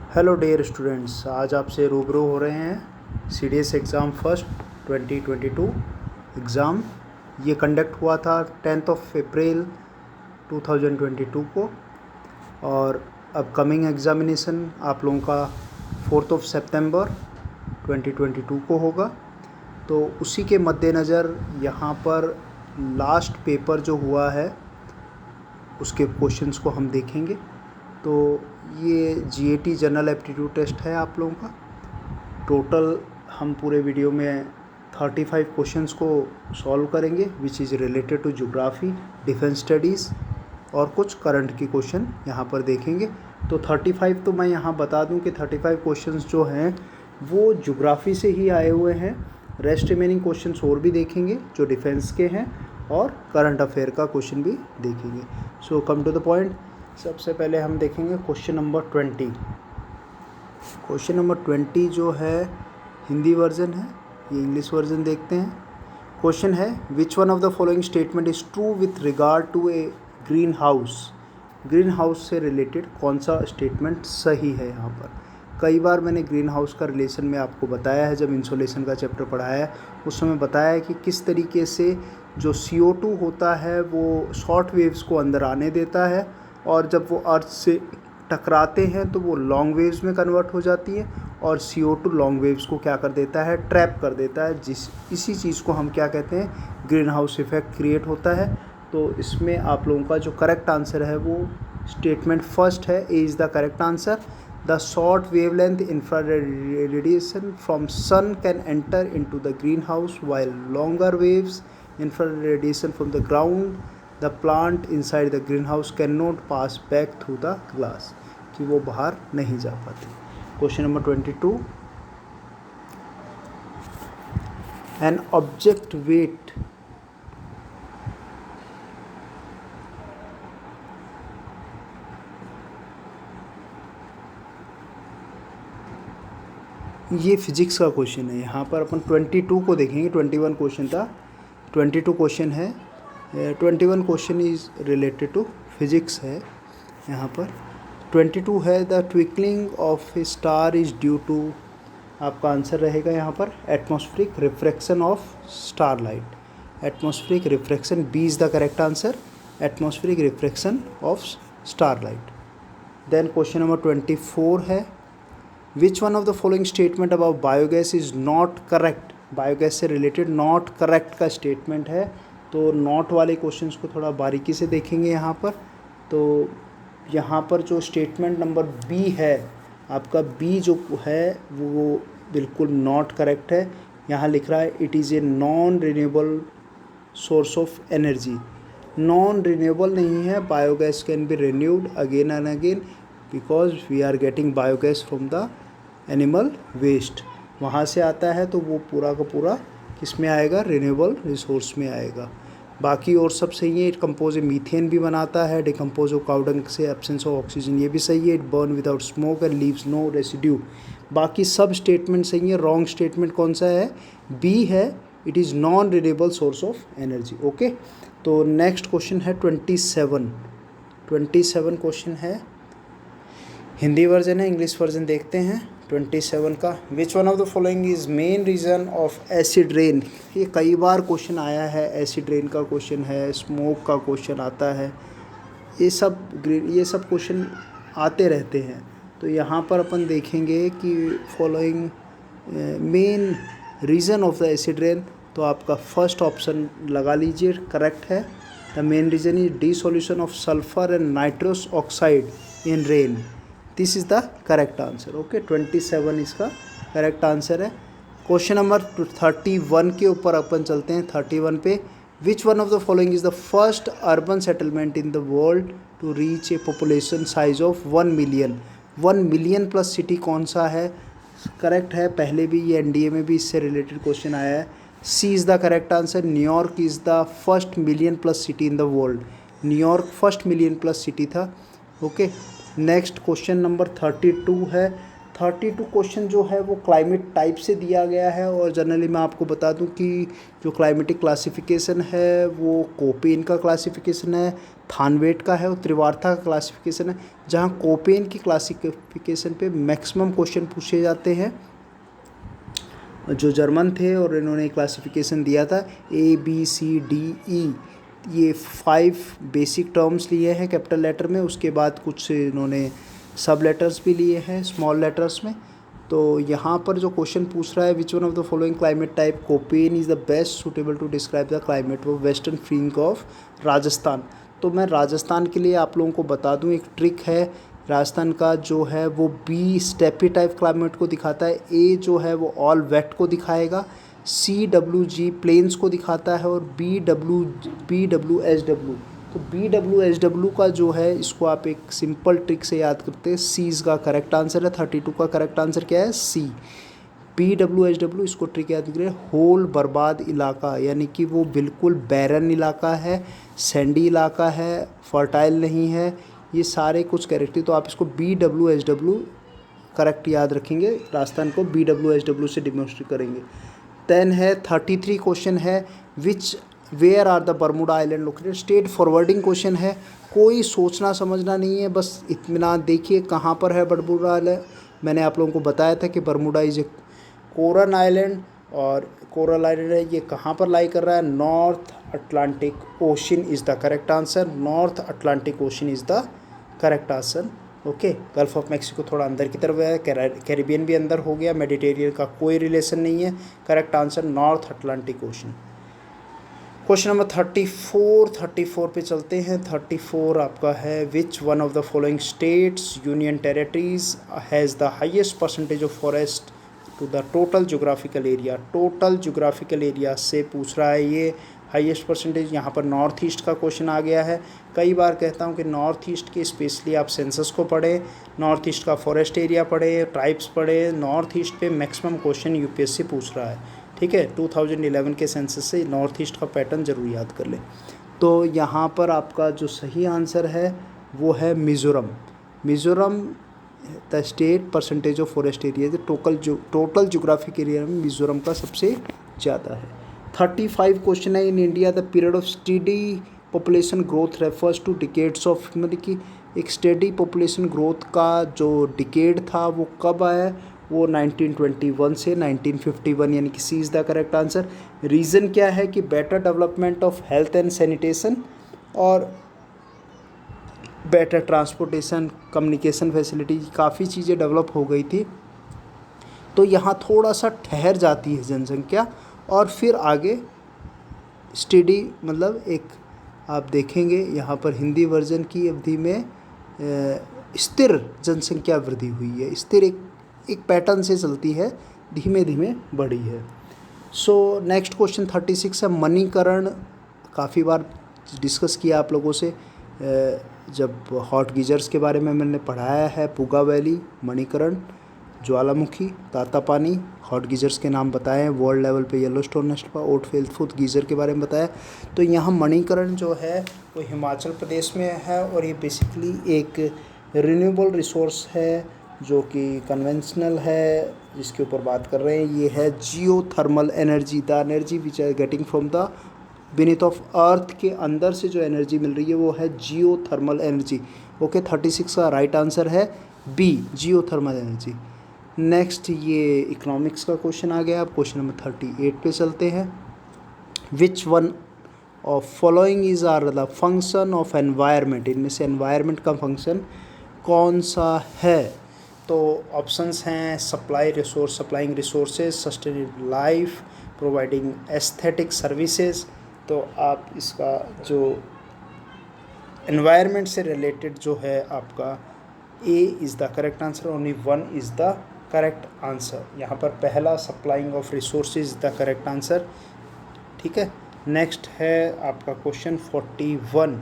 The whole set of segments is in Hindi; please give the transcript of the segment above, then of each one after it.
हेलो डियर स्टूडेंट्स, आज आपसे रूबरू हो रहे हैं CDS एग्ज़ाम फर्स्ट 2022 एग्ज़ाम। ये कंडक्ट हुआ था 10th अप्रैल 2022 को और अपकमिंग एग्ज़ामिनेशन आप लोगों का 4 सितंबर 2022 को होगा। तो उसी के मद्देनज़र यहाँ पर लास्ट पेपर जो हुआ है उसके क्वेश्चंस को हम देखेंगे। तो ये GAT जनरल एप्टीट्यूड टेस्ट है आप लोगों का। टोटल हम पूरे वीडियो में 35 क्वेश्चंस को सॉल्व करेंगे which is related to geography, defence studies और कुछ करंट की क्वेश्चन यहाँ पर देखेंगे। तो 35 तो मैं यहाँ बता दूँ कि 35 क्वेश्चंस जो हैं वो ज्योग्राफी से ही आए हुए हैं। रेस्ट रिमेनिंग क्वेश्चंस और भी देखेंगे जो डिफेंस के हैं और करंट अफेयर का क्वेश्चन भी देखेंगे। सो कम टू द पॉइंट। सबसे पहले हम देखेंगे क्वेश्चन नंबर 20। क्वेश्चन नंबर 20 जो है हिंदी वर्जन है, ये इंग्लिश वर्जन देखते हैं। क्वेश्चन है which one of the following statement is true with regard to a green house. Green house से रिलेटेड कौन सा स्टेटमेंट सही है। यहाँ पर कई बार मैंने ग्रीन हाउस का रिलेशन में आपको बताया है, जब इंसोलेशन का चैप्टर पढ़ाया है उस समय बताया है कि किस तरीके से जो CO2 होता है वो शॉर्ट वेव्स को अंदर आने देता है और जब वो अर्थ से टकराते हैं तो वो लॉन्ग वेव्स में कन्वर्ट हो जाती है और CO2 लॉन्ग वेव्स को क्या कर देता है, ट्रैप कर देता है। इसी चीज़ को हम क्या कहते हैं, ग्रीन हाउस इफेक्ट क्रिएट होता है। तो इसमें आप लोगों का जो करेक्ट आंसर है वो स्टेटमेंट फर्स्ट है, A is the correct answer. The short wavelength infrared radiation from sun can enter into the green house while longer waves infrared radiation from the ground the plant inside the greenhouse cannot pass back through the glass, कि वो बाहर नहीं जा पाती। Question number 22, an object weight ये फिजिक्स का क्वेश्चन है। यहाँ पर अपन 22 को देखेंगे। 21 क्वेश्चन था, 22 क्वेश्चन है। 21 question is related to physics है। यहाँ पर 22 है the twinkling of a star is due to, आपका आंसर रहेगा यहाँ पर atmospheric refraction of star light. Atmospheric refraction, B is the correct answer, atmospheric refraction of star light. Then question number 24 है which one of the following statement about biogas is not correct. Biogas से रिलेटेड नॉट करेक्ट का स्टेटमेंट है। तो नॉट वाले क्वेश्चंस को थोड़ा बारीकी से देखेंगे यहाँ पर। तो यहाँ पर जो स्टेटमेंट नंबर बी है, आपका बी जो है वो बिल्कुल नॉट करेक्ट है। यहाँ लिख रहा है it is a non renewable source of energy. Non renewable नहीं है, biogas can be renewed again and again because we are getting biogas from the animal waste, वहाँ से आता है। तो वो पूरा का पूरा किस में आएगा, रिन्यूएबल रिसोर्स में आएगा। बाकी और सब सही है। इट कंपोज मीथेन भी बनाता है, डिकम्पोज ऑफ काउडंग से, एब्सेंस ऑफ ऑक्सीजन ये भी सही है। It burn without smoke and leaves no residue. बाकी सब स्टेटमेंट सही है। रॉन्ग स्टेटमेंट कौन सा है, बी है, it is non renewable source of energy. Okay, तो नेक्स्ट क्वेश्चन है 27। 27 क्वेश्चन है, हिंदी वर्जन है, इंग्लिश वर्जन देखते हैं 27 का। विच one of the following is main reason of acid rain. ये कई बार क्वेश्चन आया है, एसिड रेन का क्वेश्चन है, स्मोक का क्वेश्चन आता है, ये सब क्वेश्चन आते रहते हैं। तो यहाँ पर अपन देखेंगे कि following main reason of the acid rain, तो आपका फर्स्ट ऑप्शन लगा लीजिए, करेक्ट है। The main reason is dissolution of sulphur and nitrous oxide in rain, this is the correct answer. Okay, 27 इसका करेक्ट आंसर है। क्वेश्चन नंबर 31 के ऊपर अपन चलते हैं। 31 पे which one of the following is the first urban settlement in the world to reach a population size of 1 million. 1 million plus city कौन सा है, करेक्ट है। पहले भी ये NDA में भी इससे रिलेटेड क्वेश्चन आया है। C is the correct answer, New York is the first million plus city in the world. New York first million plus city था। ओके, नेक्स्ट क्वेश्चन नंबर 32 है। 32 क्वेश्चन जो है वो क्लाइमेट टाइप से दिया गया है, और जनरली मैं आपको बता दूं कि जो क्लाइमेटिक क्लासिफिकेशन है वो कोपेन का क्लासिफिकेशन है, थानवेट का है और त्रिवार्था का क्लासिफिकेशन है, जहां कोपेन की क्लासिफिकेशन पे मैक्सिमम क्वेश्चन पूछे जाते हैं। जो जर्मन थे और इन्होंने क्लासिफिकेशन दिया था ABCDE, ये 5 बेसिक टर्म्स लिए हैं कैपिटल लेटर में, उसके बाद कुछ इन्होंने सब लेटर्स भी लिए हैं स्मॉल लेटर्स में। तो यहाँ पर जो क्वेश्चन पूछ रहा है, which one of the following climate type Koppen is the best suitable to describe the climate of western fringe of Rajasthan. तो मैं राजस्थान के लिए आप लोगों को बता दूँ, एक ट्रिक है राजस्थान का जो है वो B स्टेपी टाइप क्लाइमेट को दिखाता है, A जो है वो ऑल वेट को दिखाएगा, CWG प्लेन्स को दिखाता है, और BWSW। तो BWSW का जो है इसको आप एक सिंपल ट्रिक से याद करते हैं, C इसका करेक्ट आंसर है। 32 का करेक्ट आंसर क्या है? C। BWSW इसको ट्रिक याद करें, होल बर्बाद इलाका, यानी कि वो बिल्कुल बैरन इलाका है, सैंडी इलाका है, फर्टाइल नहीं है, ये सारे कुछ कैरेक्टर। तो आप इसको BWSW करेक्ट याद रखेंगे, राजस्थान को BWSW से डिमोन्स्ट्रेट करेंगे। 10 है 33 क्वेश्चन है, which where are the Bermuda island located. Straight forwarding question है, कोई सोचना समझना नहीं है, बस इत्मीनान देखिए कहाँ पर है बर्मुडा आइलैंड। मैंने आप लोगों को बताया था कि Bermuda is a coral island, और कोरल आइलैंड है, ये कहाँ पर लाई कर रहा है? North Atlantic ocean is the correct answer. North Atlantic ocean is the correct answer. Okay, gulf of Mexico थोड़ा अंदर की तरफ है, कैरिबियन भी अंदर हो गया, मेडिटेरियन का कोई रिलेशन नहीं है। Correct answer North Atlantic Ocean. Question number 34 पे चलते हैं। 34 आपका है, which one of the following states union territories has the highest percentage of forest to the total geographical area. Total geographical area से पूछ रहा है ये हाईएस्ट परसेंटेज। यहाँ पर नॉर्थ ईस्ट का क्वेश्चन आ गया है। कई बार कहता हूँ कि नॉर्थ ईस्ट के स्पेशली आप सेंसस को पढ़ें, नॉर्थ ईस्ट का फॉरेस्ट एरिया पढ़ें, ट्राइब्स पढ़ें। नॉर्थ ईस्ट पे मैक्सिमम क्वेश्चन यूपीएससी पूछ रहा है, ठीक है। 2011 के सेंसस से नॉर्थ ईस्ट का पैटर्न जरूर याद कर लें। तो यहाँ पर आपका जो सही आंसर है वो है Mizoram. Mizoram the state percentage of forest area, total geographic area में मिज़ोरम का सबसे ज़्यादा है। 35 क्वेश्चन है, in India the period of study population growth refers to decades of, मतलब कि एक स्टडी पॉपुलेशन ग्रोथ का जो डिकेड था वो कब आया? वो 1921 से 1951, यानी कि C is the correct answer. Reason क्या है कि better development of health and sanitation और बेटर ट्रांसपोर्टेशन, कम्युनिकेशन फैसिलिटी, काफ़ी चीज़ें डेवलप हो गई थी, तो यहाँ थोड़ा सा ठहर जाती है जनसंख्या, और फिर आगे स्टडी, मतलब एक आप देखेंगे यहाँ पर हिंदी वर्जन की अवधि में स्थिर जनसंख्या वृद्धि हुई है। स्थिर एक पैटर्न से चलती है, धीमे धीमे बढ़ी है। सो नेक्स्ट क्वेश्चन 36 है, मणिकरण। काफ़ी बार डिस्कस किया आप लोगों से, जब हॉट गीजर्स के बारे में मैंने पढ़ाया है, पुगा वैली, मणिकरण, ज्वालामुखी, तातापानी, हॉट गीजर्स के नाम बताए हैं। वर्ल्ड लेवल पे येलोस्टोन नेशनल पार्क, ओट फेल्थफुट गीजर के बारे में बताया। तो यहाँ मणिकरण जो है वो हिमाचल प्रदेश में है, और ये बेसिकली एक रिन्यूएबल रिसोर्स है जो कि कन्वेंशनल है, जिसके ऊपर बात कर रहे हैं। ये है geothermal energy, the energy which are getting from the beneath of earth, के अंदर से जो एनर्जी मिल रही है वो है जियोथर्मल एनर्जी। ओके, 36 का राइट आंसर है बी, जियोथर्मल एनर्जी। नेक्स्ट ये इकोनॉमिक्स का क्वेश्चन आ गया। अब क्वेश्चन नंबर 38 पे चलते हैं। Which one of following is are the function of environment, इनमें से एनवायरनमेंट का फंक्शन कौन सा है? तो ऑप्शंस हैं, supplying resources, sustainable life, providing aesthetic services. तो आप इसका जो एनवायरनमेंट से रिलेटेड जो है आपका ए is the correct answer, only 1 is the correct answer. यहाँ पर पहला supplying of resources the correct answer, ठीक है। नेक्स्ट है आपका क्वेश्चन 41,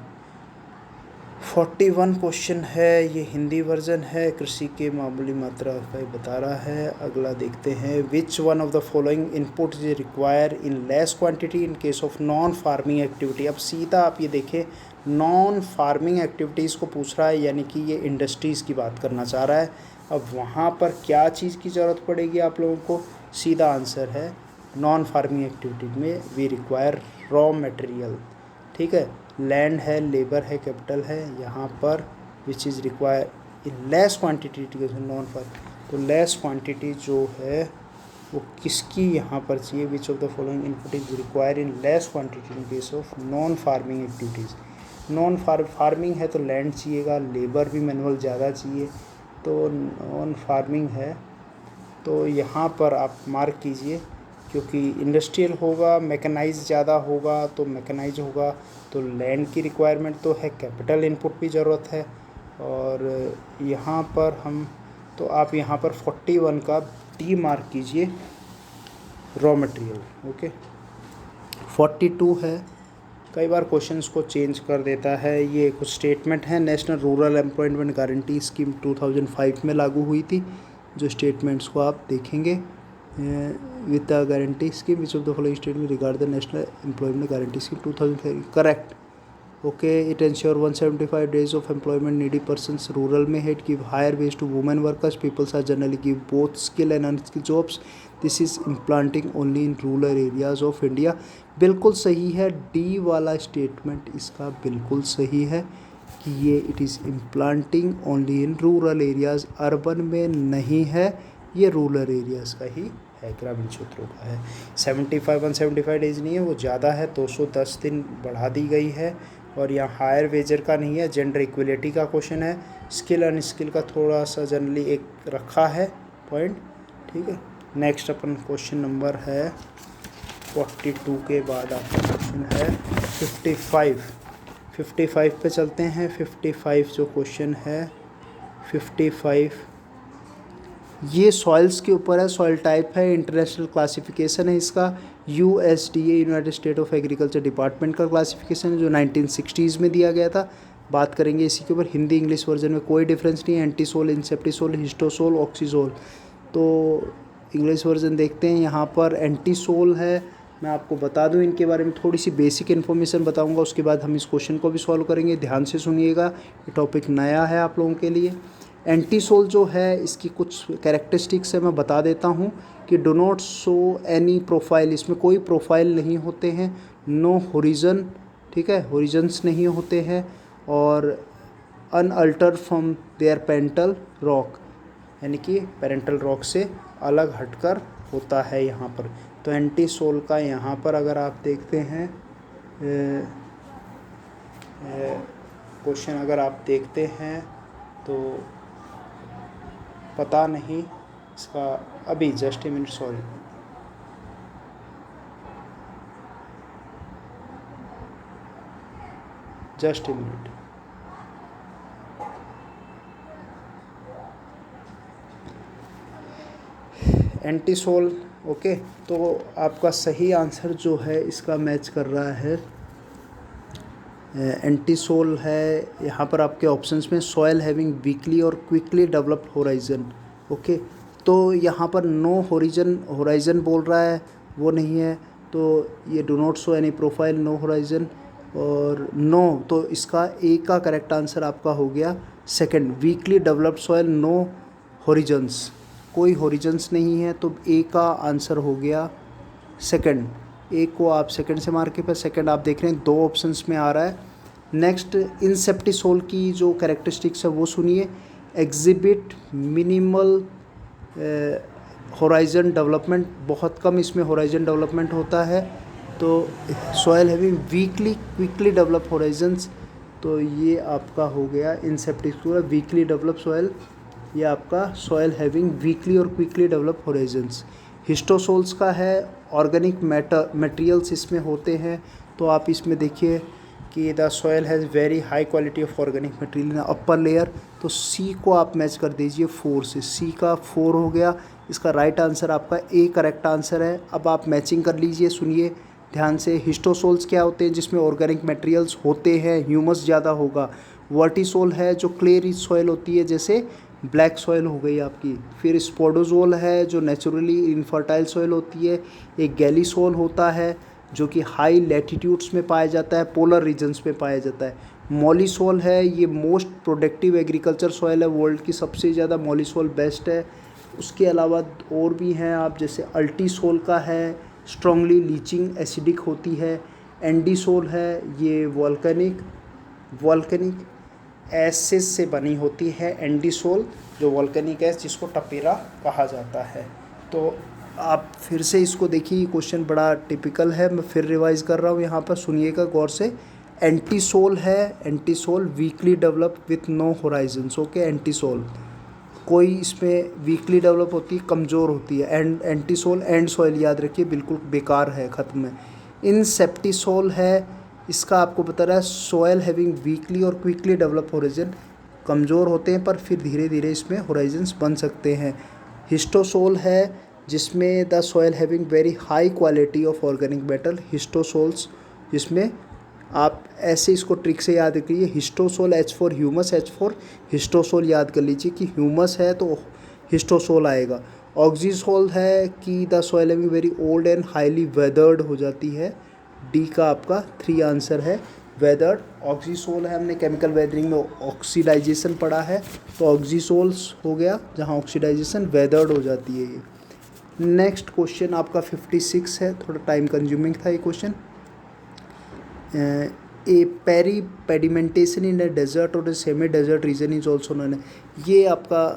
41 क्वेश्चन है, ये हिंदी वर्जन है, कृषि के मामूली मात्रा का ही बता रहा है। अगला देखते हैं, which one of the following input is require in less quantity in case of non farming activity. अब सीधा आप ये देखें, नॉन फार्मिंग एक्टिविटीज़ को पूछ रहा है, यानी कि ये इंडस्ट्रीज़ की बात करना चाह रहा है। अब वहाँ पर क्या चीज़ की ज़रूरत पड़ेगी आप लोगों को? सीधा आंसर है नॉन फार्मिंग एक्टिविटी में वी रिक्वायर रॉ मटेरियल। ठीक है, लैंड है, लेबर है, कैपिटल है, यहाँ पर which is require in less quantity non farm. तो लेस क्वांटिटी जो है वो किसकी यहाँ पर चाहिए? Which of the following input is require in less quantity in case of non farming activities. Non farming है तो लैंड चाहिएगा, लेबर भी मैनुअल ज़्यादा चाहिए, तो नॉन फार्मिंग है तो यहाँ पर आप मार्क कीजिए, क्योंकि इंडस्ट्रियल होगा, मैकेनाइज ज़्यादा होगा तो मैकेनाइज होगा, तो लैंड की रिक्वायरमेंट तो है, कैपिटल इनपुट भी ज़रूरत है। और यहाँ पर हम तो आप यहाँ पर 41 का डी मार्क कीजिए, रॉ मटेरियल। ओके, 42 है, कई बार क्वेश्चंस को चेंज कर देता है। ये कुछ स्टेटमेंट हैं, national rural employment guarantee scheme 2005 में लागू हुई थी, जो स्टेटमेंट्स को आप देखेंगे। With the guarantee scheme which of the following statement regard the national employment guarantee scheme 2005, correct. Okay, it ensure 175 days of employment needy persons rural में head, give higher wage to women workers, peoples are generally give both skill and unskill jobs, this is implanting only in rural areas of India. बिल्कुल सही है, डी वाला स्टेटमेंट इसका बिल्कुल सही है कि ये it is implanting only in rural areas, urban में नहीं है, ये रूरल एरियाज़ का ही है, ग्रामीण क्षेत्रों का है। 175 डेज नहीं है, वो ज़्यादा है, 210 दिन बढ़ा दी गई है। और यहाँ हायर वेजर का नहीं है, जेंडर इक्वलिटी का क्वेश्चन है, स्किल अनस्किल का थोड़ा सा जनरली एक रखा है पॉइंट। ठीक है, नेक्स्ट अपन क्वेश्चन नंबर है 42 के बाद आपका क्वेश्चन है 55 पे चलते हैं। 55 जो क्वेश्चन है 55 ये सॉइल्स के ऊपर है, सॉइल टाइप है, इंटरनेशनल क्लासिफिकेशन है इसका, USDA United state of agriculture department का क्लासिफिकेशन है, जो 1960s में दिया गया था। बात करेंगे इसी के ऊपर। हिंदी इंग्लिश वर्जन में कोई डिफरेंस नहीं है, एंटीसोल, इंसेप्टिसोल, हिस्टोसोल, ऑक्सीसोल। तो इंग्लिश वर्जन देखते हैं, यहाँ पर एंटीसोल है। मैं आपको बता दूं इनके बारे में थोड़ी सी बेसिक इन्फॉर्मेशन बताऊंगा, उसके बाद हम इस क्वेश्चन को भी सॉल्व करेंगे। ध्यान से सुनिएगा, ये टॉपिक नया है आप लोगों के लिए। एंटीसोल जो है इसकी कुछ कैरेक्टरिस्टिक्स है, मैं बता देता हूँ कि do not show any profile, इसमें कोई प्रोफाइल नहीं होते हैं, नो होरिजन, ठीक है, होरिजन्स नहीं होते हैं, और unaltered from their parental rock, यानी कि पेरेंटल रॉक से अलग हटकर होता है यहाँ पर। तो एंटीसोल का यहाँ पर अगर आप देखते हैं क्वेश्चन अगर आप देखते हैं तो पता नहीं इसका, अभी just a minute, sorry, just a minute. Entisol, okay, तो आपका सही आंसर जो है इसका मैच कर रहा है, एंटीसोल है। यहाँ पर आपके ऑप्शंस में सॉयल हैविंग वीकली और क्विकली डेवलप्ड होराइजन, ओके, तो यहाँ पर नो होराइजन बोल रहा है, वो नहीं है, तो ये do not show any profile, no horizon और नो, तो इसका ए का करेक्ट आंसर आपका हो गया second, weakly developed soil, no horizons, कोई होरिजन्स नहीं है, तो ए का आंसर हो गया सेकंड। ए को आप सेकंड से मार्क पर, सेकंड आप देख रहे हैं दो ऑप्शंस में आ रहा है। नेक्स्ट, इंसेप्टिसोल की जो कैरेक्टरिस्टिक्स है वो सुनिए, एग्जिबिट मिनिमल होराइजन डेवलपमेंट, बहुत कम इसमें होराइजन डेवलपमेंट होता है। तो soil having weekly quickly develop Horizons, तो ये आपका हो गया इंसेप्टिसोल, वीकली डेवलप सॉयल, ये आपका सॉयल हैविंग वीकली और क्विकली डेवलप होराइजन्स। हिस्टोसोल्स का है, ऑर्गेनिक मटेरियल्स इसमें होते हैं, तो आप इसमें देखिए कि the soil has very high quality of organic material in upper layer, तो सी को आप मैच कर दीजिए 4 से, सी का 4 हो गया, इसका राइट आंसर आपका ए करेक्ट आंसर है। अब आप मैचिंग कर लीजिए, सुनिए ध्यान से। हिस्टोसोल्स क्या होते हैं? जिसमें ऑर्गेनिक मटेरियल्स होते हैं, ह्यूमस ज़्यादा होगा, वर्टिसोल है जो क्ले रिच सॉइल होती है, जैसे ब्लैक सॉइल हो गई आपकी। फिर स्पोडोजोल है जो नेचुरली इनफर्टाइल सॉइल होती है। एक गैलीसोल होता है जो कि हाई लैटिट्यूड्स में पाया जाता है, पोलर रीजन्स में पाया जाता है। मॉलिसोल है, ये मोस्ट प्रोडक्टिव एग्रीकल्चर सॉइल है, वर्ल्ड की सबसे ज़्यादा मॉलिसोल बेस्ट है। उसके अलावा और भी हैं आप, जैसे अल्टीसोल का है, स्ट्रांगली लीचिंग एसिडिक होती है। एंडीसोल है, ये वॉल्केनिक एसिड से बनी होती है। एंडीसोल जो वॉल्केनिक एस जिसको टपेरा कहा जाता है। तो आप फिर से इसको देखिए, क्वेश्चन बड़ा टिपिकल है, मैं फिर रिवाइज कर रहा हूँ यहाँ पर, सुनिएगा गौर से। एंटीसोल है, entisol weakly develop with no horizons. Okay, entisol कोई इसमें वीकली डेवलप होती है, कमज़ोर होती है। एंटीसोल एंड सॉइल याद रखिए, बिल्कुल बेकार है, ख़त्म है। इनसेप्टिसोल है, इसका आपको बता रहा है सॉइल हैविंग वीकली और क्विकली डेवलप होराइजन, कमज़ोर होते हैं पर फिर धीरे धीरे इसमें होराइजन्स बन सकते हैं। हिस्टोसोल है जिसमें the soil having very high quality of organic metal. Histosols जिसमें आप ऐसे इसको ट्रिक से याद रखिए, histosol H for humus, H for histosol याद कर लीजिए कि ह्यूमस है तो हिस्टोसोल आएगा। ऑक्सीसोल है कि the soil having very old and highly weathered हो जाती है। डी का आपका 3 आंसर है, वेदर्ड। ऑक्सीसोल है, हमने केमिकल वेदरिंग में ऑक्सीडाइजेशन पढ़ा है, तो ऑक्सीसोल्स हो गया जहाँ ऑक्सीडाइजेशन वेदर्ड हो जाती है ये। नेक्स्ट क्वेश्चन आपका 56 है, थोड़ा टाइम कंज्यूमिंग था ये question. A pedimentation in a desert और semi desert region is also known है। ये आपका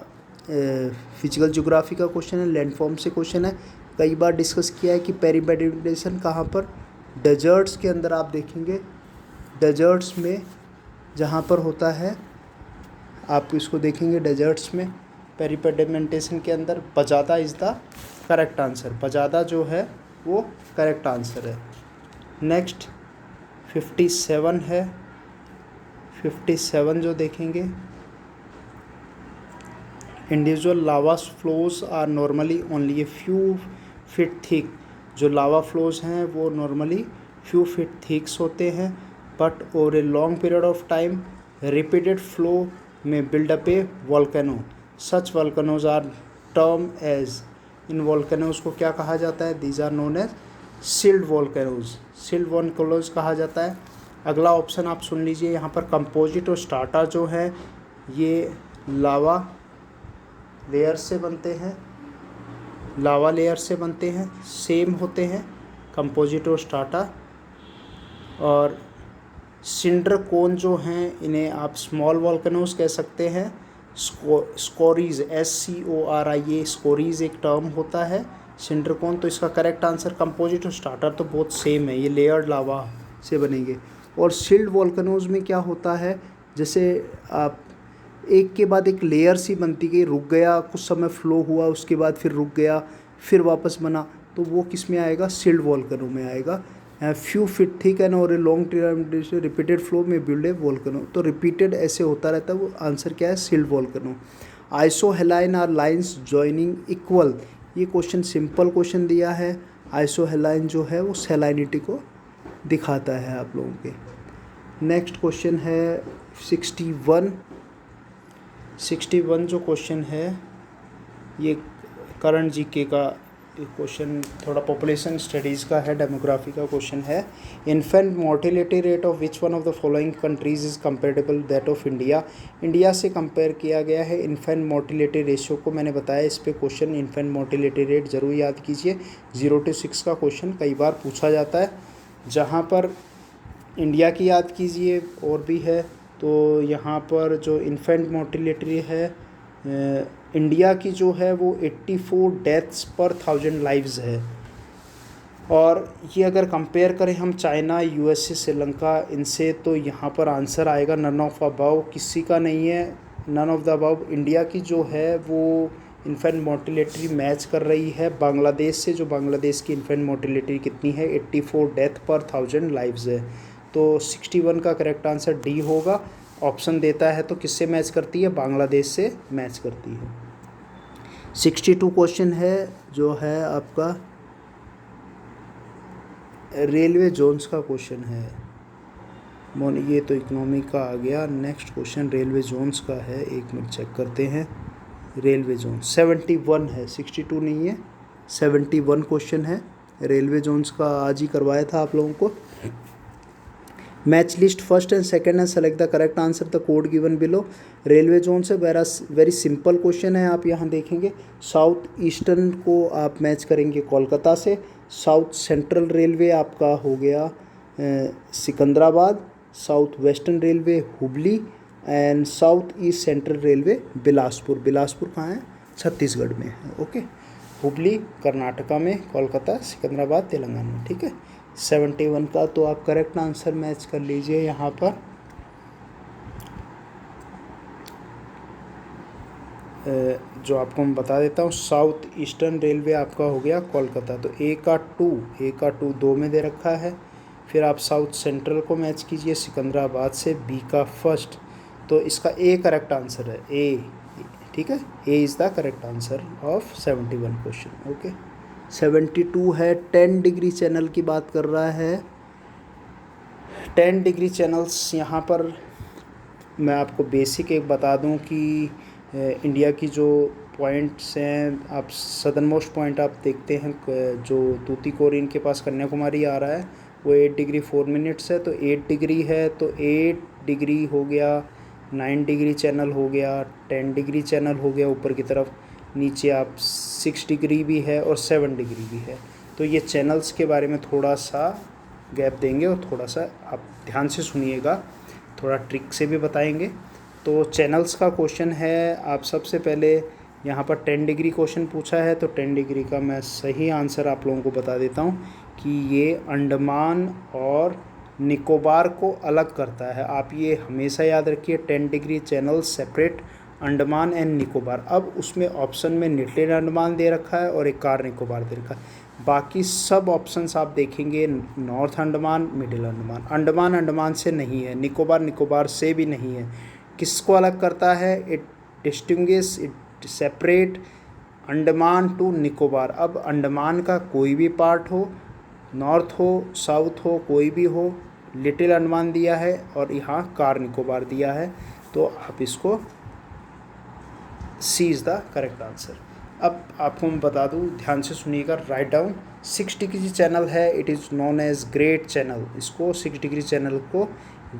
फिजिकल ज्योग्राफी का क्वेश्चन है, लैंडफॉर्म से क्वेश्चन है। कई बार डिस्कस किया है कि पेडिमेंटेशन कहाँ पर, डेजर्ट्स के अंदर आप देखेंगे, डेजर्ट्स में जहाँ पर होता है आप इसको देखेंगे, डेजर्ट्स में पेडिमेंटेशन के अंदर बजादा इज़ द करेक्ट आंसर। बजादा जो है वो करेक्ट आंसर है। नेक्स्ट 57 है, 57 जो देखेंगे, individual lava flows are normally only a few feet thick. जो लावा फ्लोज हैं वो नॉर्मली फ्यू फीट थिक्स होते हैं, but over a long period of time repeated flow में build up a volcano. Such volcanoes are term as, इन वॉल्केनोज को क्या कहा जाता है, these are known as shield volcanoes, shield volcanoes कहा जाता है। अगला ऑप्शन आप सुन लीजिए, यहाँ पर कंपोजिट और स्ट्राटा जो है ये लावा लेयर से बनते हैं, लावा लेयर से बनते हैं, सेम होते हैं कंपोजिट और स्ट्राटा। और सिंडर कोन जो हैं इन्हें आप स्मॉल वॉल्केनोज कह सकते हैं। स्कोरीज, SCORI, ये स्कोरीज एक टर्म होता है, सिंडर कोन। तो इसका करेक्ट आंसर कंपोजिट और स्टार्टर तो बहुत सेम है, ये लेयर्ड लावा से बनेंगे। और सिल्ड वॉल्केनोज में क्या होता है, जैसे आप एक के बाद एक लेयर सी बनती गई, रुक गया, कुछ समय फ्लो हुआ, उसके बाद फिर रुक गया, फिर वापस बना, तो वो किस में आएगा, सिल्ड वॉल्केनो में आएगा। फ्यू फीट थिक एंड और a long term repeated flow में बिल्ड ए वॉल्केनो। तो रिपीटेड ऐसे होता रहता है, वो आंसर क्या है, shield volcano. Isohaline are lines joining equal, ये क्वेश्चन सिंपल क्वेश्चन दिया है। आइसोहेलाइन जो है वो सेलाइनिटी को दिखाता है आप लोगों के। नेक्स्ट क्वेश्चन है 61 जो क्वेश्चन है ये करंट जीके का क्वेश्चन, थोड़ा पॉपुलेशन स्टडीज़ का है, डेमोग्राफी का क्वेश्चन है। Infant mortality rate of which one of the following countries is comparable that of India. India से कंपेयर किया गया है इन्फेंट मोर्टेलिटी रेशियो को, मैंने बताया इस पे क्वेश्चन। इन्फेंट मोर्टेलिटी रेट ज़रूर याद कीजिए, 0 to 6 का क्वेश्चन कई बार पूछा जाता है। जहाँ पर इंडिया की याद कीजिए और भी है, तो यहाँ पर जो इन्फेंट मोर्टेलिटी है इंडिया की जो है वो 84 डेथ्स पर 1000 लाइव्स है। और ये अगर कंपेयर करें हम चाइना, USA, श्रीलंका इनसे, तो यहाँ पर आंसर आएगा नन ऑफ अबव, किसी का नहीं है none of the above. India की जो है वो इन्फेंट मोर्टेलिटी मैच कर रही है बांग्लादेश से, जो बांग्लादेश की इन्फेंट मोर्टेलिटी कितनी है, 84 डेथ पर 1000 लाइव्स है। तो 61 का करेक्ट आंसर डी होगा। ऑप्शन देता है तो किससे मैच करती है, बांग्लादेश से मैच करती है। 62 क्वेश्चन है जो है आपका रेलवे जोन्स का क्वेश्चन है। ये तो इकोनॉमी का आ गया। नेक्स्ट क्वेश्चन रेलवे जोन्स का है, एक मिनट चेक करते हैं। रेलवे जोन 71 है, 62 नहीं है, 71 क्वेश्चन है रेलवे जोन्स का। आज ही करवाया था आप लोगों को। Match list first and second and select the correct answer the code given below. Railway zone से वेरी सिंपल क्वेश्चन है। आप यहाँ देखेंगे साउथ ईस्टर्न को आप मैच करेंगे कोलकाता से, साउथ सेंट्रल रेलवे आपका हो गया Secunderabad, south western railway Hubli and south east central railway Bilaspur. Bilaspur कहाँ है? छत्तीसगढ़ में है। ओके, हुबली कर्नाटका में, कोलकाता सिकंदराबाद तेलंगाना में। ठीक है, 71 का तो आप करेक्ट आंसर मैच कर लीजिए यहाँ पर। जो आपको मैं बता देता हूँ, साउथ ईस्टर्न रेलवे आपका हो गया कोलकाता, तो ए का 2 2 में दे रखा है। फिर आप साउथ सेंट्रल को मैच कीजिए सिकंदराबाद से, बी का फर्स्ट, तो इसका ए करेक्ट आंसर है, ए। ठीक है, A is the correct answer of 71 question. Okay, 72 है, 10 डिग्री चैनल की बात कर रहा है। 10 डिग्री चैनल्स यहाँ पर मैं आपको बेसिक एक बता दूँ कि इंडिया की जो पॉइंट्स हैं, आप सदर्न मोस्ट पॉइंट आप देखते हैं जो तूतीकोरिन के पास कन्याकुमारी आ रहा है, वो 8 डिग्री 4 मिनट्स है, तो 8 डिग्री है, तो 8 डिग्री हो गया, 9 डिग्री चैनल हो गया, 10 डिग्री चैनल हो गया ऊपर की तरफ, नीचे आप 6 डिग्री भी है और 7 डिग्री भी है। तो ये चैनल्स के बारे में थोड़ा सा गैप देंगे और थोड़ा सा आप ध्यान से सुनिएगा, थोड़ा ट्रिक से भी बताएंगे। तो चैनल्स का क्वेश्चन है, आप सबसे पहले यहाँ पर 10 डिग्री क्वेश्चन पूछा है, तो 10 डिग्री का मैं सही आंसर आप लोगों को बता देता हूँ कि ये अंडमान और निकोबार को अलग करता है। आप ये हमेशा याद रखिए, 10 degree channel separate Andaman and Nicobar. अब उसमें ऑप्शन में लिटिल अंडमान दे रखा है और एक कार निकोबार दे रखा है। बाकी सब ऑप्शंस आप देखेंगे नॉर्थ अंडमान, मिडिल अंडमान। अंडमान अंडमान से नहीं है, निकोबार निकोबार से भी नहीं है। किसको अलग करता है? It distinguish, it separate Andaman to Nicobar. अब अंडमान का कोई भी पार्ट हो, नॉर्थ हो साउथ हो कोई भी हो, लिटिल अंडमान दिया है और यहाँ कार निकोबार दिया है, तो आप इसको C is the correct answer. अब आपको मैं बता दूँ, ध्यान से सुनिएगा, राइट डाउन। 6 डिग्री चैनल है, it is known as great channel. इसको 6 डिग्री चैनल को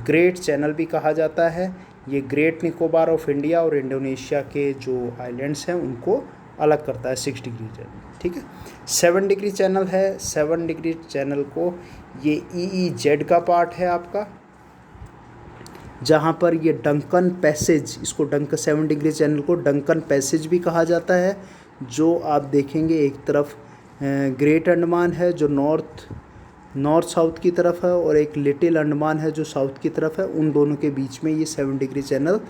ग्रेट चैनल भी कहा जाता है। ये ग्रेट निकोबार ऑफ इंडिया और इंडोनेशिया के जो आइलैंड्स हैं उनको अलग करता है 6 डिग्री चैनल। ठीक है, 7 डिग्री चैनल है। 7 डिग्री चैनल को ये EEZ का पार्ट है आपका, जहाँ पर ये डंकन पैसेज, इसको 7 डिग्री चैनल को डंकन पैसेज भी कहा जाता है। जो आप देखेंगे एक तरफ ग्रेट अंडमान है जो नॉर्थ साउथ की तरफ है, और एक लिटिल अंडमान है जो साउथ की तरफ है। उन दोनों के बीच में ये 7 डिग्री चैनल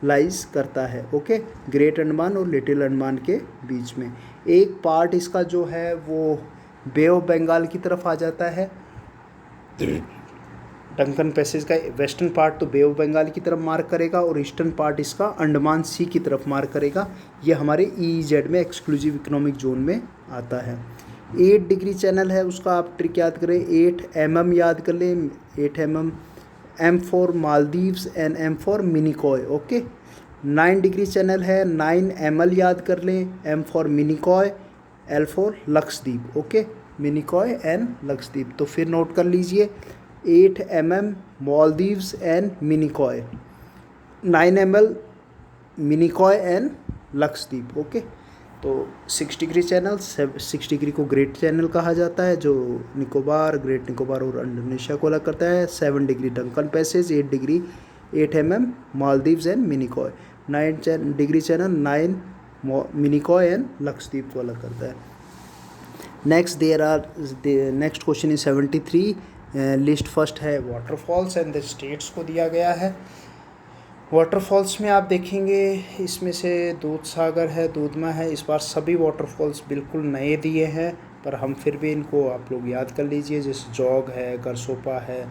लाइज करता है। ओके, ग्रेट अंडमान और लिटिल अंडमान के बीच में एक पार्ट इसका जो है वो बे ऑफ बंगाल की तरफ आ जाता है। डंकन पैसेज का वेस्टर्न पार्ट तो बे ऑफ बंगाल की तरफ मार्क करेगा और ईस्टर्न पार्ट इसका अंडमान सी की तरफ मार्क करेगा। ये हमारे EEZ में एक्सक्लूसिव इकोनॉमिक जोन में आता है। 8 डिग्री चैनल है, उसका आप ट्रिक याद करें, 8 mm याद कर लें, 8 mm, M for Maldives and M for Minicoy. Okay, 9 degree channel है, 9 ml याद कर लें, M for Minicoy, L for Lakshadweep. Okay, Minicoy and Lakshadweep. तो फिर नोट कर लीजिए, 8 mm Maldives and Minicoy, 9 ml Minicoy and Lakshadweep. Okay, तो 6 डिग्री चैनल, 6 डिग्री को ग्रेट चैनल कहा जाता है जो निकोबार, ग्रेट निकोबार और इंडोनेशिया को अलग करता है। 7 degree Duncan passage, 8 mm Maldives and Minicoy, 9 degree channel 9 Minicoy and Lakshadweep को अलग करता है। Next question is 73। List first है वाटरफॉल्स एंड द स्टेट्स को दिया गया है। वाटरफॉल्स में आप देखेंगे इसमें से दूध सागर है, दूधमा है। इस बार सभी वाटरफॉल्स बिल्कुल नए दिए हैं, पर हम फिर भी इनको आप लोग याद कर लीजिए, जैसे जौग है, गरसोपा है,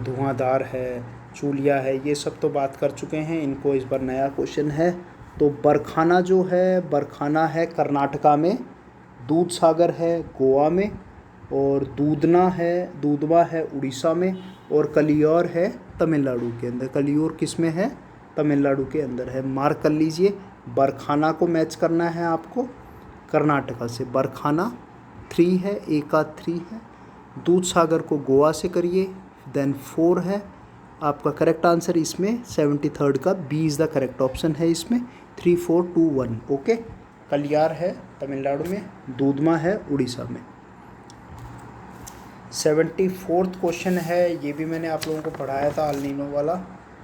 धुआंधार है, चूलिया है, ये सब तो बात कर चुके हैं। इनको इस बार नया क्वेश्चन है। तो बरखाना जो है, बरखाना है कर्नाटका में, दूध सागर है गोवा में, और दूधना है, दूधवा है उड़ीसा में, और कलियोर है तमिलनाडु के अंदर। कलियूर किस में है? तमिलनाडु के अंदर है। मार्क कर लीजिए। बरखाना को मैच करना है आपको कर्नाटका से। बरखाना 3 है, एक आध 3 है। दूध सागर को गोवा से करिए, देन 4 है। आपका करेक्ट आंसर इसमें 73rd का B is the correct option है इसमें। 3 4 2 1 ओके। कलियार है तमिलनाडु में, दूधमा है उड़ीसा में। 74th क्वेश्चन है, ये भी मैंने आप लोगों को पढ़ाया था अल नीनो वाला।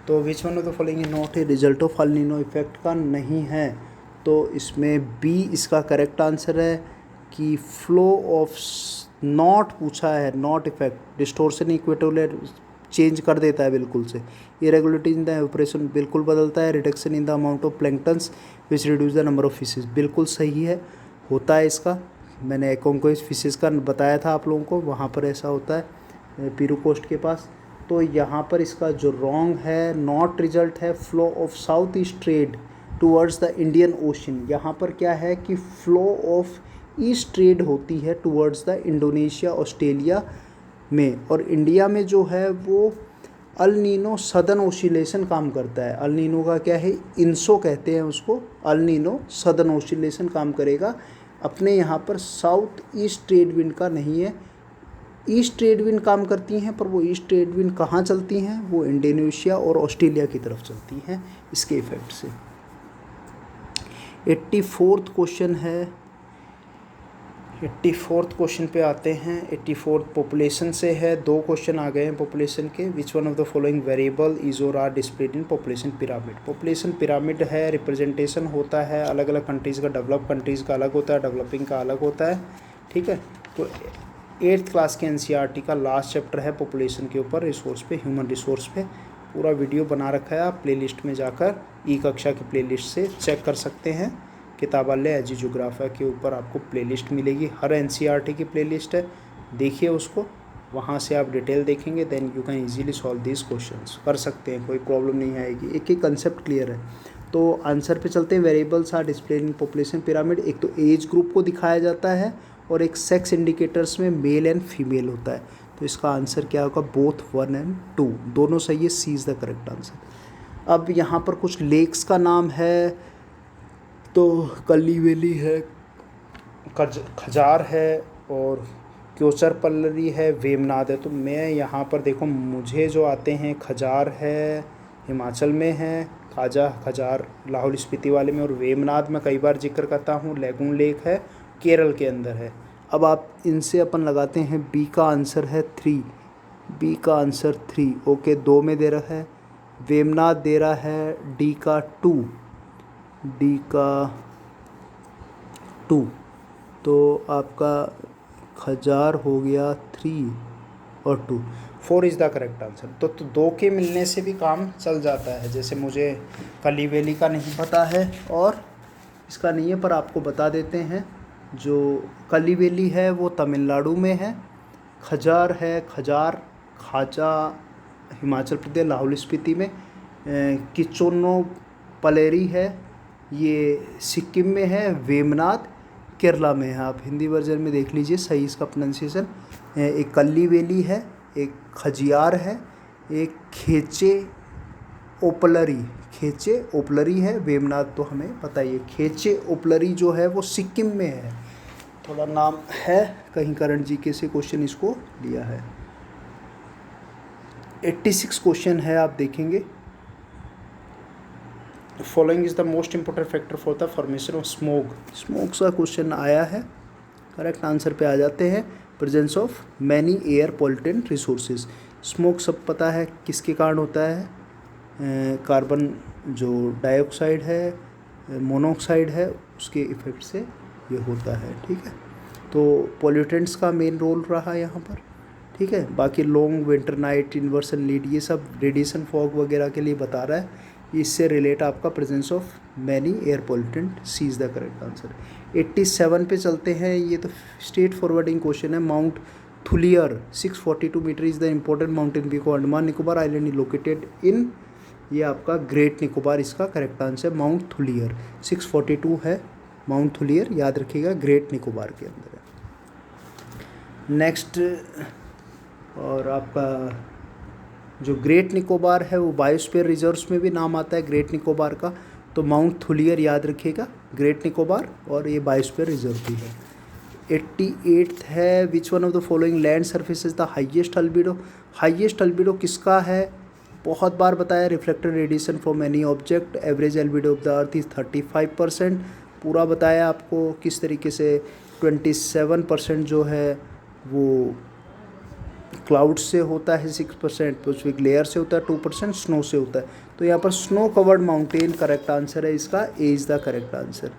तो विच one of the following is not a result of El Nino effect का नहीं है, तो इसमें बी इसका करेक्ट आंसर है कि फ्लो ऑफ नॉट पूछा है, not effect. Distortion equatorial change कर देता है बिल्कुल से। इरेगुलरिटी इन द ऑपरेशन बिल्कुल बदलता है। Reduction in the amount of planktons which reduce the number of fishes बिल्कुल सही है, होता है इसका। मैंने एकोंकोइस फिशेज का बताया था आप लोगों को, वहाँ पर ऐसा होता है पीरू कोस्ट के पास। तो यहाँ पर इसका जो रॉन्ग है, नॉट रिजल्ट है flow of south east trade towards the Indian ocean. यहाँ पर क्या है कि फ्लो ऑफ ईस्ट ट्रेड होती है टूवर्ड्स द इंडोनेशिया ऑस्ट्रेलिया में, और इंडिया में जो है वो अल नीनो सदर्न ओसिलेशन काम करता है। अल नीनो का क्या है, इंसो कहते हैं उसको। अल नीनो सदर्न ओसिलेशन काम करेगा। अपने यहाँ पर साउथ ईस्ट ट्रेड विंड का नहीं है। ईस्ट ट्रेड विंड काम करती हैं, पर वो ईस्ट ट्रेड विंड कहाँ चलती हैं? वो इंडोनेशिया और ऑस्ट्रेलिया की तरफ चलती हैं इसके इफेक्ट से। 84th क्वेश्चन है, 84th क्वेश्चन पे आते हैं। 84th पॉपुलेशन से है, 2 क्वेश्चन आ गए हैं पॉपुलेशन के। Which one of the following variable is और are displayed in population pyramid. Population pyramid है, रिप्रेजेंटेशन होता है अलग अलग कंट्रीज़ का। डेवलप कंट्रीज़ का अलग होता है, डेवलपिंग का अलग होता है, ठीक है। तो 8th क्लास के NCERT का लास्ट चैप्टर है पॉपुलेशन के ऊपर, रिसोर्स पे, ह्यूमन रिसोर्स पे। पूरा वीडियो बना रखा है, आप प्लेलिस्ट में जाकर ई कक्षा की प्लेलिस्ट से चेक कर सकते हैं। किताबालय एजी ज्योग्राफिया के ऊपर आपको प्लेलिस्ट मिलेगी, हर NCERT की प्लेलिस्ट है, देखिए उसको, वहाँ से आप डिटेल देखेंगे, then you can easily solve this questions. कर सकते हैं, कोई प्रॉब्लम नहीं आएगी, एक एक कंसेप्ट क्लियर है। तो आंसर पे चलते हैं। Variables are displayed in population pyramid. एक तो एज ग्रुप को दिखाया जाता है और एक सेक्स इंडिकेटर्स में मेल एंड फीमेल होता है। तो इसका आंसर क्या होगा? बोथ 1 and 2 दोनों सही है, C is the correct answer. अब यहाँ पर कुछ लेक्स का नाम है, तो कल्ली वैली है, खजार है और क्योचर पल्लरी है, वेमनाद है। तो मैं यहाँ पर देखो, मुझे जो आते हैं, खजार है हिमाचल में है, खजार लाहौल स्पीति वाले में, और वेमनाद में कई बार जिक्र करता हूँ, लेगून लेक है केरल के अंदर है। अब आप इनसे अपन लगाते हैं, बी का आंसर है 3, बी का आंसर 3 ओके। 2 में दे रहा है, वेमनाद दे रहा है डी का 2, डी का 2, तो आपका खजार हो गया 3 और 2, 4 इज़ द करेक्ट आंसर। तो 2 के मिलने से भी काम चल जाता है। जैसे मुझे कली वैली का नहीं पता है और इसका नहीं है, पर आपको बता देते हैं। जो कली वैली है वो तमिलनाडु में है, खजार है, खाजा हिमाचल प्रदेश लाहौल स्पीति में, किचोनो पलेरी है ये सिक्किम में है, वेमनाद केरला में है। आप हिंदी वर्जन में देख लीजिए सही इसका प्रोनाउंसिएशन। एक कल्ली वैली है, एक खजियार है, एक खेचे ओपलरी है। वेमनाद तो हमें पता ही है। खेचे ओपलरी जो है वो सिक्किम में है, थोड़ा नाम है, कहीं करंट जीके से क्वेश्चन इसको लिया है। 86 क्वेश्चन है, आप देखेंगे। Following is the most important factor for the formation of smoke का क्वेश्चन आया है। करेक्ट आंसर पे आ जाते हैं। Presence of many air pollutant resources. Smoke सब पता है किसके कारण होता है, कार्बन जो डाइऑक्साइड है, मोनोऑक्साइड है, उसके इफेक्ट से ये होता है, ठीक है। तो पॉल्यूटेंट्स का मेन रोल रहा यहाँ पर, ठीक है। बाकी long winter night, inversion lead, ये सब रेडिएशन फॉग वगैरह के लिए बता रहा है। इससे रिलेट आपका presence of many air pollutant, C is the correct answer. 87 पे चलते हैं। ये तो स्ट्रेट फॉरवर्डिंग क्वेश्चन है। Mount Thuillier 642 metre is the important mountain peak of Andaman Nicobar island located in, ये आपका ग्रेट निकोबार इसका करेक्ट आंसर। माउंट थुलियर 642 है, माउंट थुलियर याद रखिएगा, ग्रेट निकोबार के अंदर है। नेक्स्ट और आपका जो ग्रेट निकोबार है वो बायोस्फीयर रिजर्व्स में भी नाम आता है ग्रेट निकोबार का, तो माउंट थुलियर याद रखिएगा, ग्रेट निकोबार, और ये बायोस्फीयर रिजर्व भी है। 88 है, which one of the following land surface is the highest albedo. Highest albedo किसका है, बहुत बार बताया, reflected radiation from any object, average albedo of the earth is 35%, पूरा बताया आपको किस तरीके से। 27% जो है वो क्लाउड से होता है, 6% पृथ्वी लेयर से होता है, 2% स्नो से होता है। तो यहाँ पर snow covered mountain correct answer है इसका, ए इज़ द करेक्ट आंसर।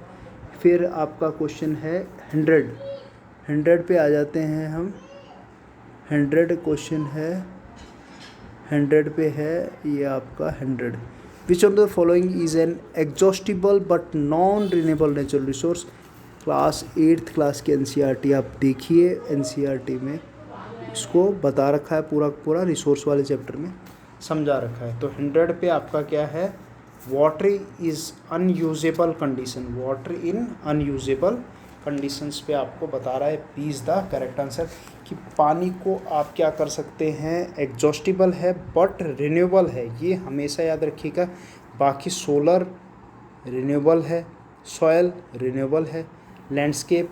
फिर आपका क्वेश्चन है 100 पे आ जाते हैं हम। 100 क्वेश्चन है, 100 पे है ये आपका 100। विच of the following is an exhaustible but non renewable natural resource. Class 8th class की एनसीईआरटी आप देखिए, एनसीईआरटी में इसको बता रखा है, पूरा पूरा रिसोर्स वाले चैप्टर में समझा रखा है। तो 100 पे आपका क्या है, water is unusable condition, water in unusable conditions पे आपको बता रहा है, B is the correct answer. कि पानी को आप क्या कर सकते हैं, एग्जॉस्टिबल है बट रिन्यूएबल है, ये हमेशा याद रखिएगा। बाकी सोलर रिन्यूएबल है, सॉयल रिन्यूएबल है, लैंडस्केप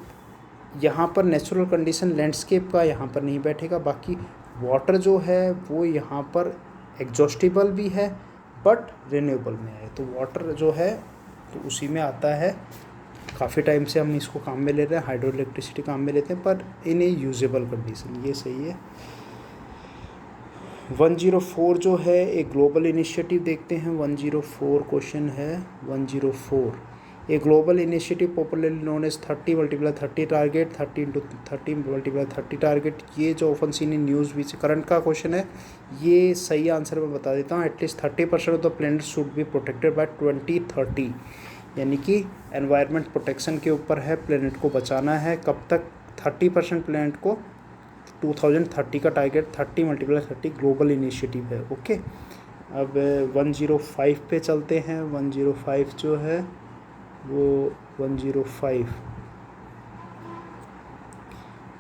यहाँ पर नेचुरल कंडीशन लैंडस्केप का यहाँ पर नहीं बैठेगा। बाकी वाटर जो है वो यहाँ पर एग्जॉस्टिबल भी है बट रिन्यूएबल में है, तो वाटर जो है तो उसी में आता है। काफ़ी टाइम से हम इसको काम में ले रहे हैं, हाइड्रो इलेक्ट्रिसिटी काम में लेते हैं, पर इन ए यूजेबल कंडीशन, ये सही है। 104 जो है एक ग्लोबल इनिशिएटिव देखते हैं। 104 क्वेश्चन है 104। A global initiative popularly known as 30x30 target, 30x30 target, ये जो often seen in news which current का क्वेश्चन है, ये सही आंसर मैं बता देता हूँ। At least 30% of the planet should be protected by 2030, यानी कि एनवायरनमेंट प्रोटेक्शन के ऊपर है, प्लेनेट को बचाना है। कब तक, 30% प्लेनेट को 2030 का टारगेट, 30x30 ग्लोबल इनिशिएटिव है। ओके, अब 105 पे चलते हैं। 105 जो है वो 105,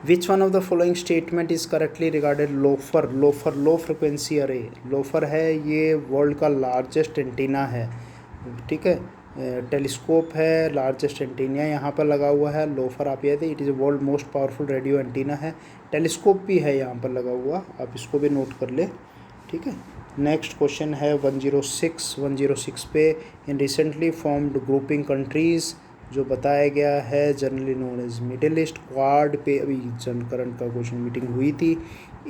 विच one of the following statement is correctly regarded loafer. Loafer low frequency अरे, लोफर है ये वर्ल्ड का लार्जेस्ट एंटीना है, ठीक है। टेलीस्कोप है, लार्जेस्ट एंटीना यहाँ पर लगा हुआ है। लोफर आप याद है, it is world most powerful radio antenna है। टेलीस्कोप भी है यहाँ पर लगा हुआ, आप इसको भी नोट कर ले, ठीक है। नेक्स्ट क्वेश्चन है 106। 106 पे in recently formed grouping countries जो बताया गया है generally known as Middle East, Quad पे अभी करंट का क्वेश्चन मीटिंग हुई थी।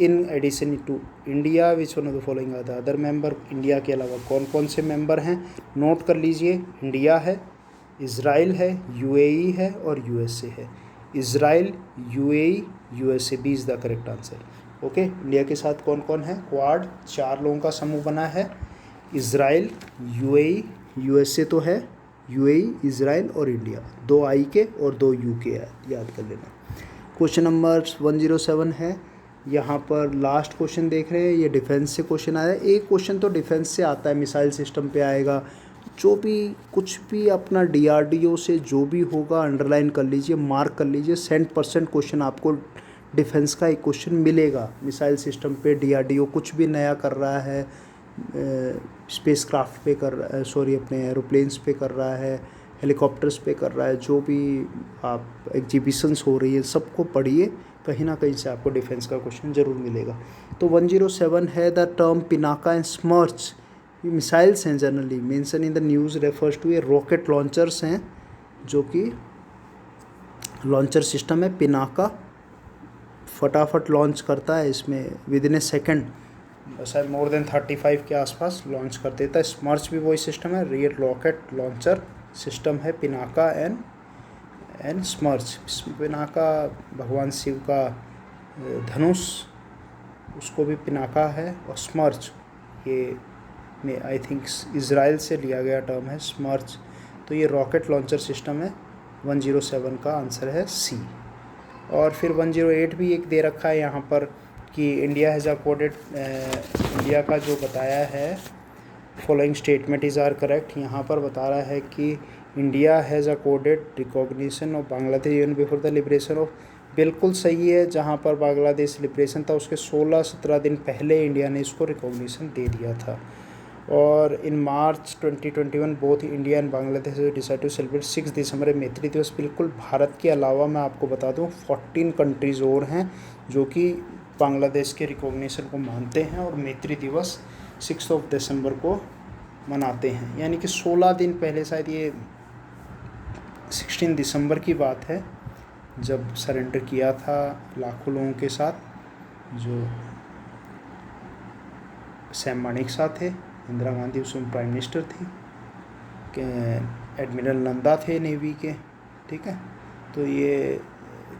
In addition to India which one of the following are the other member. India के अलावा कौन कौन से मेंबर हैं, नोट कर लीजिए। इंडिया है, इज़राइल है, यूएई है और यूएसए है। Israel, UAE, USA, B is the correct answer. Okay, India के साथ कौन कौन है, क्वाड 4 लोगों का समूह बना है। इज़राइल, यूएई, यूएसए तो है, यूएई, इज़राइल और इंडिया, 2 आई के और 2 यू के याद कर लेना। क्वेश्चन नंबर 107 है, यहाँ पर लास्ट क्वेश्चन देख रहे हैं, ये डिफेंस से क्वेश्चन आया है। एक क्वेश्चन तो डिफेंस से आता है, मिसाइल सिस्टम पे आएगा। जो भी कुछ भी अपना डीआरडीओ से जो भी होगा अंडरलाइन कर लीजिए, मार्क कर लीजिए। 100% क्वेश्चन आपको डिफेंस का एक क्वेश्चन मिलेगा। मिसाइल सिस्टम पे डीआरडीओ कुछ भी नया कर रहा है, स्पेस क्राफ्ट पे कर रहा है, सॉरी अपने एरोप्लेन्स पे कर रहा है, हेलीकॉप्टर्स पे कर रहा है, जो भी आप एग्जीबिशंस हो रही है सबको पढ़िए, कहीं ना कहीं से आपको डिफेंस का क्वेश्चन ज़रूर मिलेगा। तो 107 है the term Pinaka and Smerch, ये मिसाइल्स हैं generally mention in the news refers to, ये रॉकेट लॉन्चर्स हैं जो कि लॉन्चर सिस्टम है। पिनाका फटाफट लॉन्च करता है, इसमें विद इन ए सेकेंड शायद मोर देन 35 के आसपास लॉन्च कर देता है। स्मर्च भी वही सिस्टम है, रियल रॉकेट लॉन्चर सिस्टम है पिनाका एंड स्मर्च। पिनाका भगवान शिव का धनुष, उसको भी पिनाका है, और स्मर्च ये में आई थिंक इज़राइल से लिया गया टर्म है स्मर्च। तो ये रॉकेट लॉन्चर सिस्टम है। 107 का आंसर है सी। और फिर 108 भी एक दे रखा है यहाँ पर कि इंडिया हैज़ अकॉर्डेड, इंडिया का जो बताया है following statement is are correct. यहाँ पर बता रहा है कि India has accorded recognition of Bangladesh even before the liberation of बिल्कुल सही है। जहाँ पर बांग्लादेश लिबरेशन था उसके 16-17 दिन पहले इंडिया ने इसको रिकॉग्निशन दे दिया था। और in March 2021 both India and Bangladesh decide to celebrate 6 December Maitri Diwas. बिल्कुल, भारत के अलावा मैं आपको बता दूं 14 कंट्रीज़ और हैं जो कि बांग्लादेश के रिकॉग्निशन को मानते हैं और मैत्री दिवस 6 दिसंबर को मनाते हैं। यानी कि 16 दिन पहले, शायद ये 16 दिसंबर की बात है, जब सरेंडर किया था लाखों लोगों के साथ, जो सैम मानेकशॉ थे, इंदिरा गांधी उस समय प्राइम मिनिस्टर थी, एडमिरल नंदा थे नेवी के, ठीक है। तो ये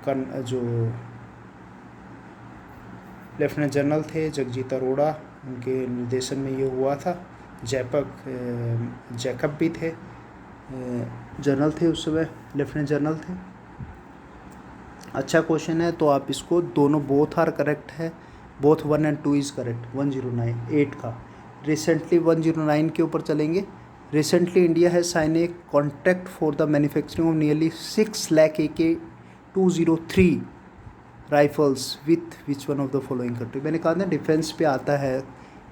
जो लेफ्टिनेंट जनरल थे जगजीत अरोड़ा, उनके निर्देशन में ये हुआ था। जैकब भी थे, जनरल थे उस समय, लेफ्टिनेंट जनरल थे। अच्छा क्वेश्चन है, तो आप इसको दोनों बोथ आर करेक्ट है, बोथ 1 and 2 इज़ करेक्ट। 109 का रिसेंटली 109 के ऊपर चलेंगे। रिसेंटली इंडिया है sign a contract for the manufacturing of nearly 6 lakh AK-203 rifles with which one of the following country. मैंने कहा ना डिफेंस पे आता है,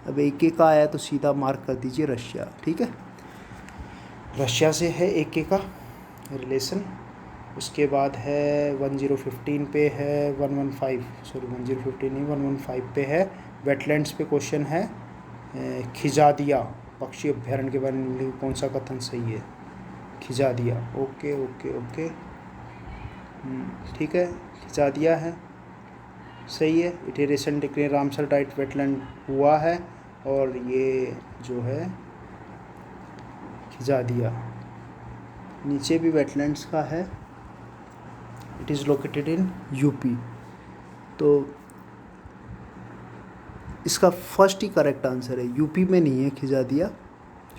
अब AK का आया तो सीधा मार्क कर दीजिए रशिया, ठीक है। रशिया से है AK का रिलेशन। उसके बाद है 1015 पे है 115 नहीं 115 पे है वेटलैंड्स पे क्वेश्चन है। खिजादिया पक्षी अभ्यारण्य के बारे में कौन सा कथन सही है? खिजादिया, ओके ओके ओके, ठीक है, खिजादिया है, सही है। It recent declare Ramsar tight wetland हुआ है और ये जो है खिजादिया नीचे भी वेटलैंड्स का है। It is located in UP. तो इसका फर्स्ट ही करेक्ट आंसर है, यूपी में नहीं है खिजादिया,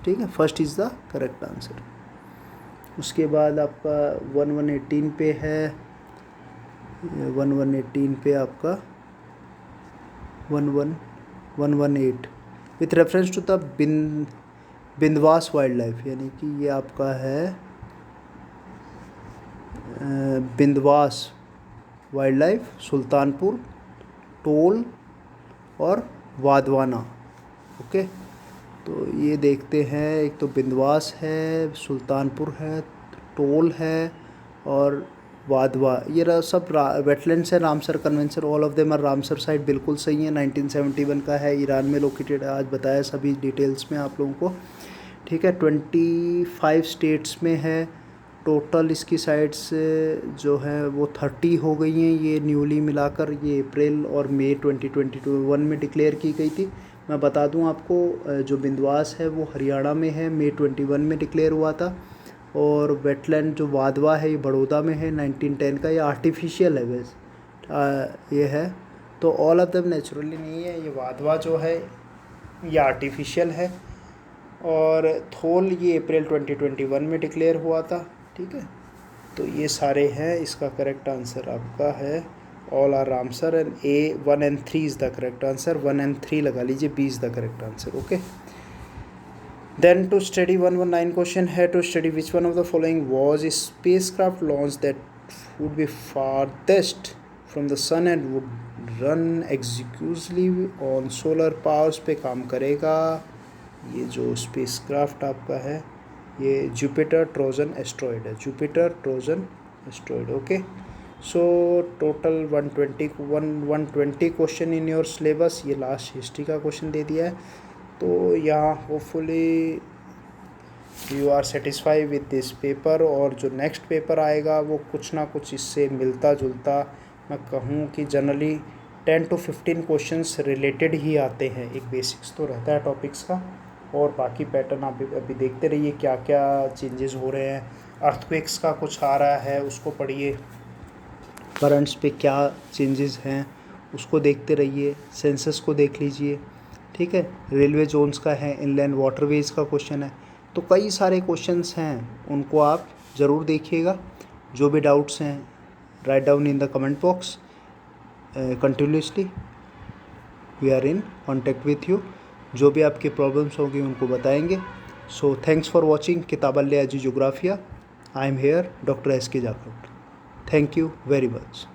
ठीक है, first is the correct answer. उसके बाद आपका 1118 पे है, 1118 पे आपका 118 with reference to the Bhindawas wildlife, यानी कि ये आपका है बिंदवास वाइल्ड लाइफ, सुल्तानपुर, टोल और वाधवाना, ओके। तो ये देखते हैं, एक तो बिंदवास है, सुल्तानपुर है, टोल है और वाधवा, ये सब वेटलैंड्स है। Ramsar convention, all of them are Ramsar site, बिल्कुल सही है। 1971 का है, ईरान में लोकेटेड है, आज बताया सभी डिटेल्स में आप लोगों को, ठीक है। 25 स्टेट्स में है टोटल। इसकी साइट्स जो है वो 30 हो गई हैं, ये न्यूली मिलाकर। ये अप्रैल और मई 2021 में डिक्लेयर की गई थी। मैं बता दूं आपको, जो बिंदवास है वो हरियाणा में है, मई 21 में डिक्लेयर हुआ था। और वेटलैंड जो वाधवा है ये बड़ौदा में है, 1910 का। ये आर्टिफिशियल है वैसे, ये है, तो ऑल ऑफ देम नेचुरली नहीं है। ये वाधवा जो है ये आर्टिफिशियल है। और थोल ये अप्रैल 2021 में डिक्लेयर हुआ था, ठीक है। तो ये सारे हैं, इसका करेक्ट आंसर आपका है all are Ramsar and A 1 and 3 is the correct answer. 1 and 3 लगा लीजिए, B is the correct answer, okay. Then to study 119 question है, to study which one of the following was spacecraft launch that would be farthest from the sun and would run executively on solar powers पे काम करेगा। ये जो स्पेसक्राफ्ट आपका है ये जुपिटर ट्रोजन एस्ट्रॉयड है, Jupiter Trojan asteroid, okay. So total 120 question in your syllabus. ये लास्ट हिस्ट्री का क्वेश्चन दे दिया है। तो यहाँ hopefully you are satisfy with this paper. और जो नेक्स्ट पेपर आएगा वो कुछ ना कुछ इससे मिलता जुलता, मैं कहूँ कि जनरली 10 to 15 क्वेश्चंस रिलेटेड ही आते हैं। एक बेसिक्स तो रहता है टॉपिक्स का, और बाकी पैटर्न आप अभी देखते रहिए क्या क्या चेंजेस हो रहे हैं। अर्थक्वेक्स का कुछ आ रहा है, उसको पढ़िए, करंट्स पे क्या चेंजेस हैं उसको देखते रहिए, सेंसस को देख लीजिए, ठीक है। रेलवे जोन्स का है, इनलैंड वाटरवेज का क्वेश्चन है। तो कई सारे क्वेश्चंस हैं, उनको आप ज़रूर देखिएगा। जो भी डाउट्स हैं write down in the comment box. Continuously we are in contact with you. जो भी आपकी प्रॉब्लम्स होगी उनको बताएंगे। सो थैंक्स फॉर वॉचिंग किताबल्ले अजी जोग्राफिया। I am here doctor SK Jakhar. Thank you very much.